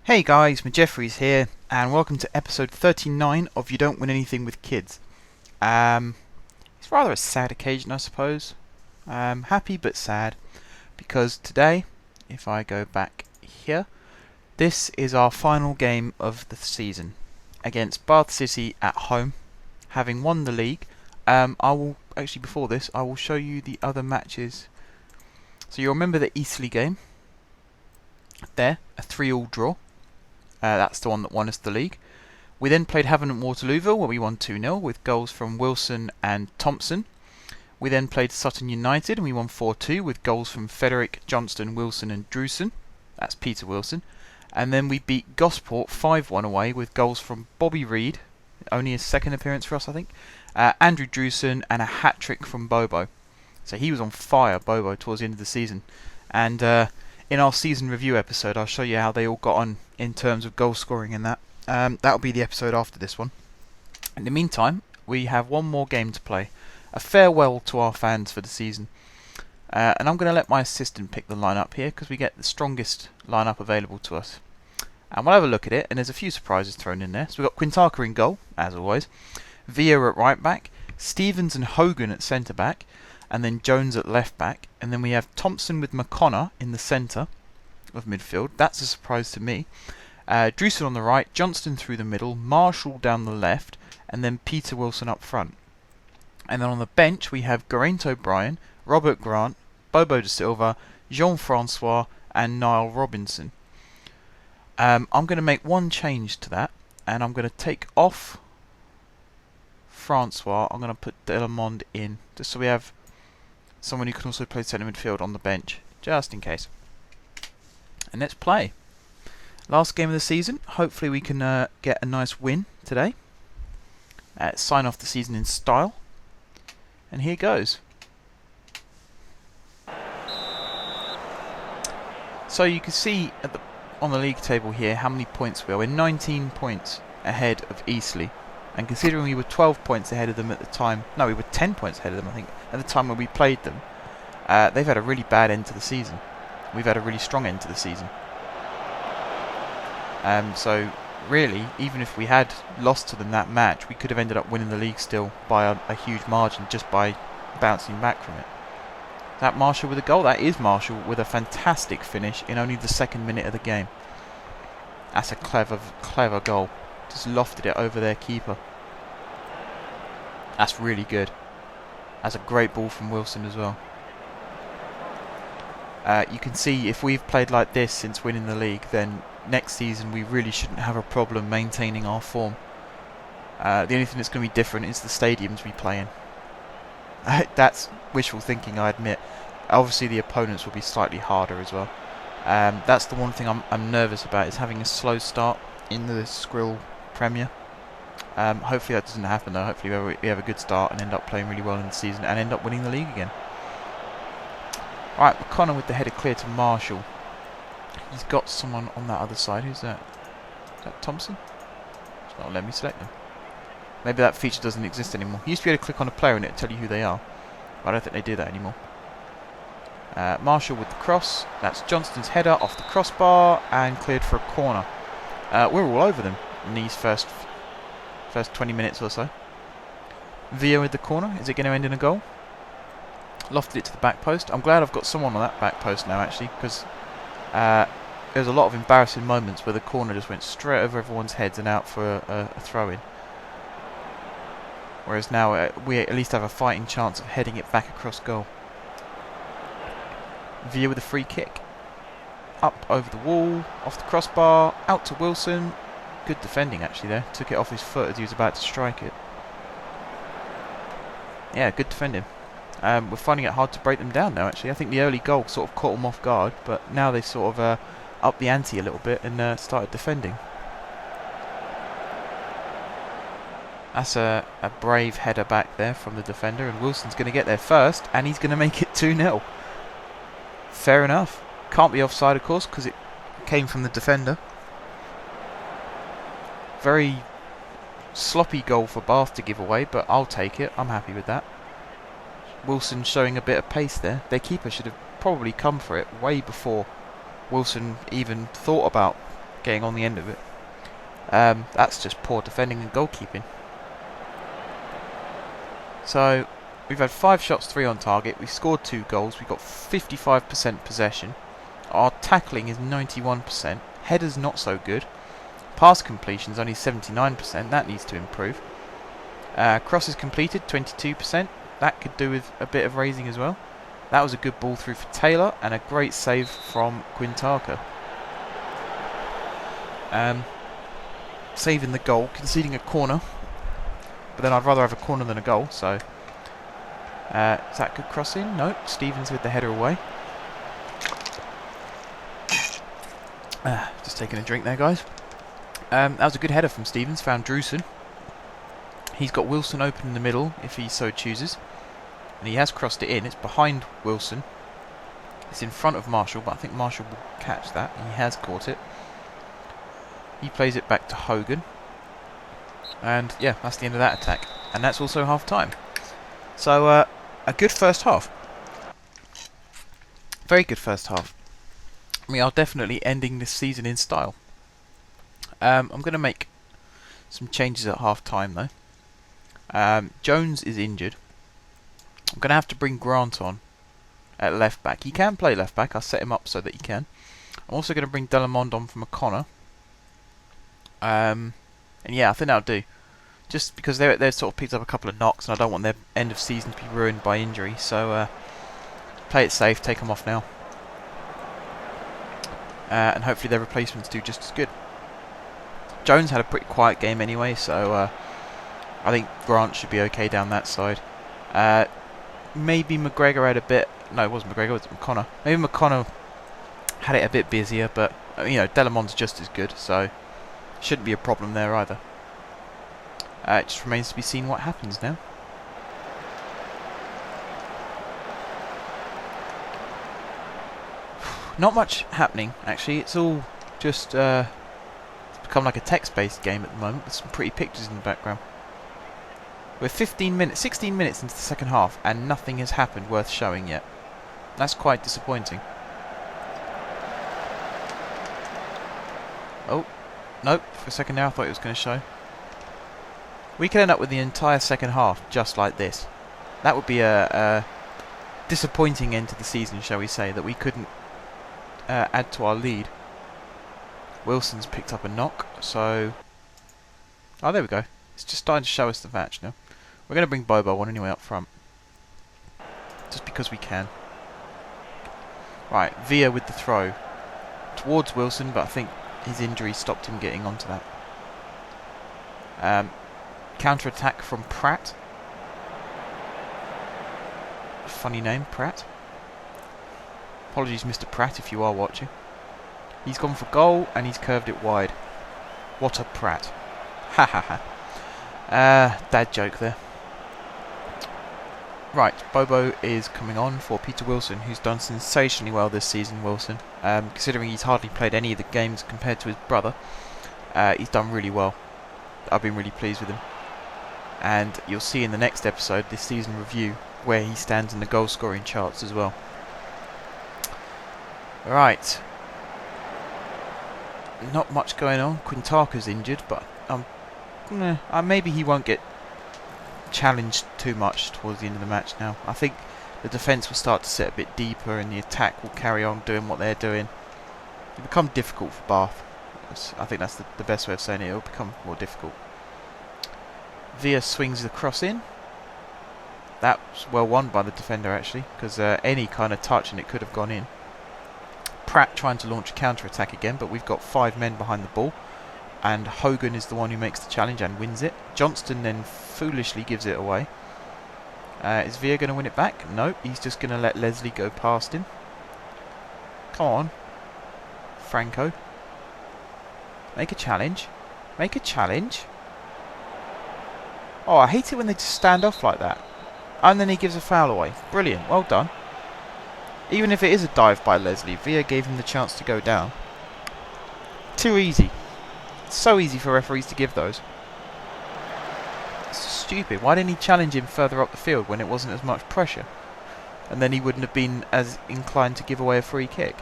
Hey guys, Jeffries here, and welcome to episode 39 of You Don't Win Anything with Kids. It's rather a sad occasion, I suppose. Happy but sad, because today, if I go back here, this is our final game of the season against Bath City at home, having won the league. Before this, I will show you the other matches. So you'll remember the Eastleigh game. There, a 3-3 draw. That's the one that won us the league. We then played Havant and Waterlooville, where we won 2-0 with goals from Wilson and Thompson. We then played Sutton United, and we won 4-2 with goals from Frederick, Johnston, Wilson and Drewson. That's Peter Wilson. And then we beat Gosport 5-1 away with goals from Bobby Reed, only his second appearance for us, I think, Andrew Drewson, and a hat-trick from Bobo. So he was on fire, Bobo, towards the end of the season. And in our season review episode, I'll show you how they all got on in terms of goal scoring and that. That'll be the episode after this one. In the meantime, we have one more game to play. A farewell to our fans for the season. And I'm going to let my assistant pick the lineup here, because we get the strongest lineup available to us. And we'll have a look at it, and there's a few surprises thrown in there. So we've got Quintaka in goal, as always. Villa at right back. Stevens and Hogan at centre back. And then Jones at left back. And then we have Thompson with McConnor in the centre of midfield. That's a surprise to me. Drewson on the right, Johnston through the middle, Marshall down the left, and then Peter Wilson up front. And then on the bench we have Geraint O'Brien, Robert Grant, Bobo de Silva, Jean-Francois, and Niall Robinson. I'm going to make one change to that, and I'm going to take off Francois. I'm going to put Delamond in, just so we have someone who can also play centre midfield on the bench, just in case. And let's play. Last game of the season. Hopefully we can get a nice win today. Sign off the season in style. And here goes. So you can see on the league table here how many points we are. We're 19 points ahead of Eastleigh. And considering we were 12 points ahead of them at the time... No, we were 10 points ahead of them, I think, at the time when we played them. They've had a really bad end to the season. We've had a really strong end to the season. So, really, even if we had lost to them that match, we could have ended up winning the league still by a huge margin just by bouncing back from it. That Marshall with a goal? That is Marshall with a fantastic finish in only the second minute of the game. That's a clever goal. Just lofted it over their keeper. That's really good. That's a great ball from Wilson as well. You can see if we've played like this since winning the league, then next season we really shouldn't have a problem maintaining our form. The only thing that's going to be different is the stadiums we play in. That's wishful thinking, I admit. Obviously the opponents will be slightly harder as well. That's the one thing I'm nervous about, is having a slow start in the Skrill Premier. Hopefully that doesn't happen though. Hopefully we have a good start and end up playing really well in the season and end up winning the league again. Right, McConnor with the header clear to Marshall. He's got someone on that other side. Who's that? Is that Thompson? It's not letting me select them. Maybe that feature doesn't exist anymore. You used to be able to click on a player and it would tell you who they are. But I don't think they do that anymore. Marshall with the cross. That's Johnston's header off the crossbar and cleared for a corner. We're all over them in these first 20 minutes or so. Villa with the corner. Is it going to end in a goal? Lofted it to the back post. I'm glad I've got someone on that back post now, actually, because there's a lot of embarrassing moments where the corner just went straight over everyone's heads and out for a throw-in. Whereas now we at least have a fighting chance of heading it back across goal. Villa with a free kick. Up over the wall, off the crossbar, out to Wilson. Good defending actually there. Took it off his foot as he was about to strike it. Yeah, good defending. We're finding it hard to break them down now actually. I think the early goal sort of caught them off guard, but now they sort of upped the ante a little bit and started defending. That's a brave header back there from the defender, and Wilson's going to get there first, and he's going to make it 2-0. Fair enough. Can't be offside, of course, because it came from the defender. Very sloppy goal for Bath to give away, but I'll take it. I'm happy with that. Wilson showing a bit of pace there. Their keeper should have probably come for it way before Wilson even thought about getting on the end of it. That's just poor defending and goalkeeping. So we've had 5 shots, 3 on target. We've scored 2 goals. We've got 55% possession. Our tackling is 91%. Headers not so good. Pass completion is only 79%. That needs to improve. Crosses completed 22%. That could do with a bit of raising as well. That was a good ball through for Taylor and a great save from Quintana. Saving the goal, conceding a corner. But then I'd rather have a corner than a goal, so... is that good crossing? No, Stevens with the header away. Just taking a drink there, guys. That was a good header from Stevens, found Drewson. He's got Wilson open in the middle, if he so chooses. And he has crossed it in. It's behind Wilson. It's in front of Marshall, but I think Marshall will catch that. He has caught it. He plays it back to Hogan. And yeah, that's the end of that attack. And that's also half time. So, a good first half. Very good first half. We are definitely ending this season in style. I'm going to make some changes at half time though. Jones is injured. I'm going to have to bring Grant on at left back. He can play left back. I'll set him up so that he can. I'm also going to bring Delamond on from O'Connor. And yeah, I think that'll do. Just because they've sort of picked up a couple of knocks and I don't want their end of season to be ruined by injury. So play it safe, take them off now. And hopefully their replacements do just as good. Jones had a pretty quiet game anyway, so I think Grant should be okay down that side. Maybe McGregor had a bit... No, it wasn't McGregor, it was McConnor. Maybe McConnor had it a bit busier, but, you know, Delamond's just as good, so shouldn't be a problem there either. It just remains to be seen what happens now. Not much happening, actually. It's all just become like a text-based game at the moment with some pretty pictures in the background. We're 16 minutes into the second half and nothing has happened worth showing yet. That's quite disappointing. Oh, nope, for a second there I thought it was going to show. We could end up with the entire second half just like this. That would be a disappointing end to the season, shall we say, that we couldn't add to our lead. Wilson's picked up a knock, so... Oh, there we go. It's just starting to show us the match now. We're going to bring Bobo on anyway up front. Just because we can. Right, Villa with the throw. Towards Wilson, but I think his injury stopped him getting onto that. Counter-attack from Pratt. Funny name, Pratt. Apologies, Mr. Pratt, if you are watching. He's gone for goal, and he's curved it wide. What a Pratt. Ha ha ha. Dad joke there. Right, Bobo is coming on for Peter Wilson, who's done sensationally well this season, Wilson. Considering he's hardly played any of the games compared to his brother, he's done really well. I've been really pleased with him. And you'll see in the next episode, this season review, where he stands in the goal scoring charts as well. Right. Not much going on. Quintana's injured, but maybe he won't get challenged too much towards the end of the match now. I think the defence will start to sit a bit deeper and the attack will carry on doing what they're doing. It'll become difficult for Bath. I think that's the best way of saying it. It'll become more difficult. Villa swings the cross in. That was well won by the defender actually, because any kind of touch and it could have gone in. Pratt trying to launch a counter-attack again, but we've got 5 men behind the ball. And Hogan is the one who makes the challenge and wins it. Johnston then foolishly gives it away. Is Villa going to win it back? No, he's just going to let Leslie go past him. Come on. Franco. Make a challenge. Make a challenge. Oh, I hate it when they just stand off like that. And then he gives a foul away. Brilliant, well done. Even if it is a dive by Leslie, Villa gave him the chance to go down. Too easy. So easy for referees to give those. It's stupid. Why didn't he challenge him further up the field when it wasn't as much pressure? And then he wouldn't have been as inclined to give away a free kick.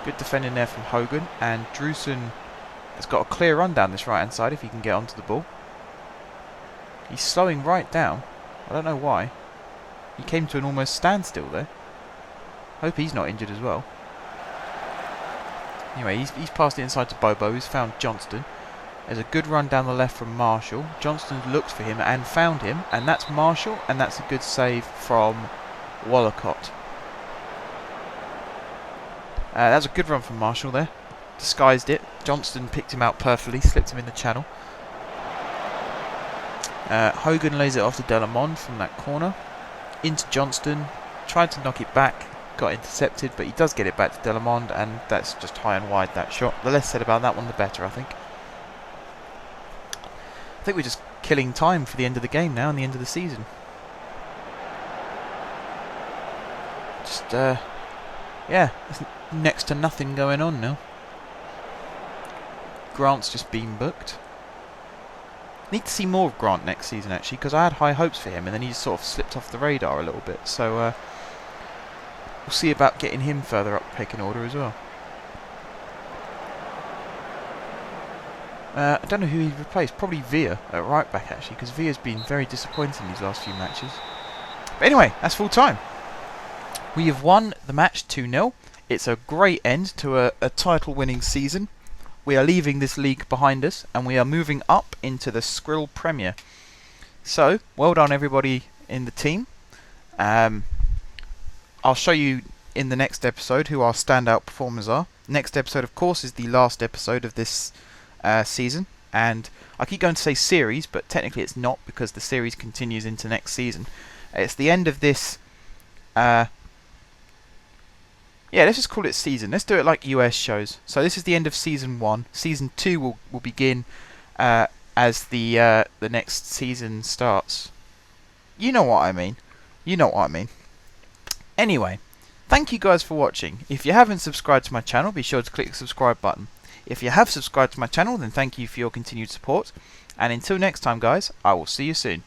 Good defending there from Hogan, and Drewson has got a clear run down this right hand side if he can get onto the ball. He's slowing right down. I don't know why. He came to an almost standstill there. Hope he's not injured as well. Anyway, he's passed it inside to Bobo. He's found Johnston. There's a good run down the left from Marshall. Johnston looked for him and found him, and that's Marshall, and that's a good save from Wallacott. That was a good run from Marshall there. Disguised it. Johnston picked him out perfectly, slipped him in the channel. Hogan lays it off to Delamond from that corner. Into Johnston. Tried to knock it back. Got intercepted, but he does get it back to Delamond, and that's just high and wide, that shot. The less said about that one, the better, I think. I think we're just killing time for the end of the game now and the end of the season. Just, yeah, there's next to nothing going on now. Grant's just been booked. Need to see more of Grant next season, actually, because I had high hopes for him, and then he sort of slipped off the radar a little bit. So, we'll see about getting him further up the pecking order as well. I don't know who he replaced. Probably Villa at right back, actually, because Villa's been very disappointing these last few matches. But anyway, that's full time. We have won the match 2-0. It's a great end to a title-winning season. We are leaving this league behind us, and we are moving up into the Skrill Premier. So, well done everybody in the team. I'll show you in the next episode who our standout performers are. Next episode, of course, is the last episode of this season. And I keep going to say series, but technically it's not, because the series continues into next season. It's the end of this... yeah, let's just call it season. Let's do it like US shows. So this is the end of season 1. Season 2 will begin as the next season starts. You know what I mean. You know what I mean. Anyway, thank you guys for watching. If you haven't subscribed to my channel, be sure to click the subscribe button. If you have subscribed to my channel, then thank you for your continued support. And until next time, guys, I will see you soon.